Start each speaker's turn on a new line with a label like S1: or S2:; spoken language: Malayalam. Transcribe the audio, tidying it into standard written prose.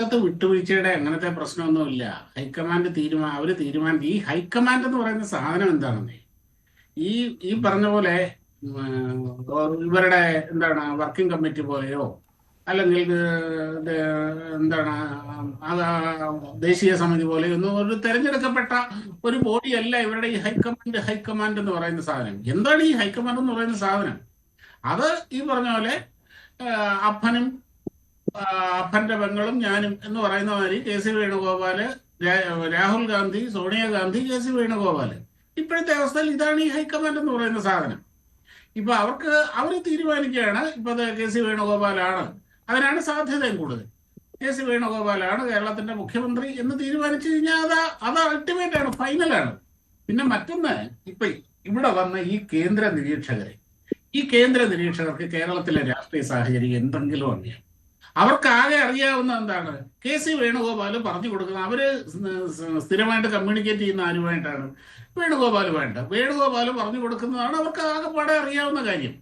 S1: അതിനകത്ത് വിട്ടുവീഴ്ചയുടെ അങ്ങനത്തെ പ്രശ്നമൊന്നുമില്ല. ഹൈക്കമാൻഡ് അവര് തീരുമാനിക്കും. ഈ ഹൈക്കമാൻഡ് എന്ന് പറയുന്ന സാധനം എന്താണെന്നേ, ഈ ഈ പറഞ്ഞ പോലെ ഇവരുടെ എന്താണ് വർക്കിംഗ് കമ്മിറ്റി പോലെയോ അല്ലെങ്കിൽ ഇത് എന്താണ് ആ, ദേശീയ സമിതി പോലെയോ ഒന്നും ഒരു തെരഞ്ഞെടുക്കപ്പെട്ട ഒരു ബോഡിയല്ല ഇവരുടെ ഈ ഹൈക്കമാൻഡ് എന്ന് പറയുന്ന സാധനം. എന്താണ് ഈ ഹൈക്കമാൻഡ് എന്ന് പറയുന്ന സാധനം? അത് ഈ പറഞ്ഞ പോലെ അപ്പനും ആ, അപ്പന്റെ പെങ്ങളും ഞാനും എന്ന് പറയുന്ന മാതിരി കെ.സി. വേണുഗോപാല്, രാഹുൽ ഗാന്ധി, സോണിയാഗാന്ധി, കെ.സി. വേണുഗോപാല്. ഇപ്പോഴത്തെ അവസ്ഥയിൽ ഇതാണ് ഈ ഹൈക്കമാൻഡ് എന്ന് പറയുന്ന സാധനം. ഇപ്പൊ അവർ തീരുമാനിക്കുകയാണ്. ഇപ്പൊ അത് കെ.സി. വേണുഗോപാലാണ്, അതിനാണ് സാധ്യതയും കൂടുതൽ. കെ.സി. വേണുഗോപാലാണ് കേരളത്തിന്റെ മുഖ്യമന്ത്രി എന്ന് തീരുമാനിച്ചു കഴിഞ്ഞാൽ അത് അൾട്ടിമേറ്റ് ആണ്, ഫൈനലാണ്. പിന്നെ മറ്റൊന്ന്, ഇപ്പൊ ഇവിടെ വന്ന ഈ കേന്ദ്ര നിരീക്ഷകർക്ക് കേരളത്തിലെ രാഷ്ട്രീയ സാഹചര്യം എന്തെങ്കിലും അറിയാം? അവർക്ക് ആകെ അറിയാവുന്ന എന്താണ്? കെ.സി. വേണുഗോപാൽ പറഞ്ഞു കൊടുക്കുന്നത്. അവര് സ്ഥിരമായിട്ട് കമ്മ്യൂണിക്കേറ്റ് ചെയ്യുന്ന ആരുമായിട്ടാണ്? വേണുഗോപാൽ പറഞ്ഞു കൊടുക്കുന്നതാണ് അവർക്ക് ആകെപ്പാടെ അറിയാവുന്ന കാര്യം.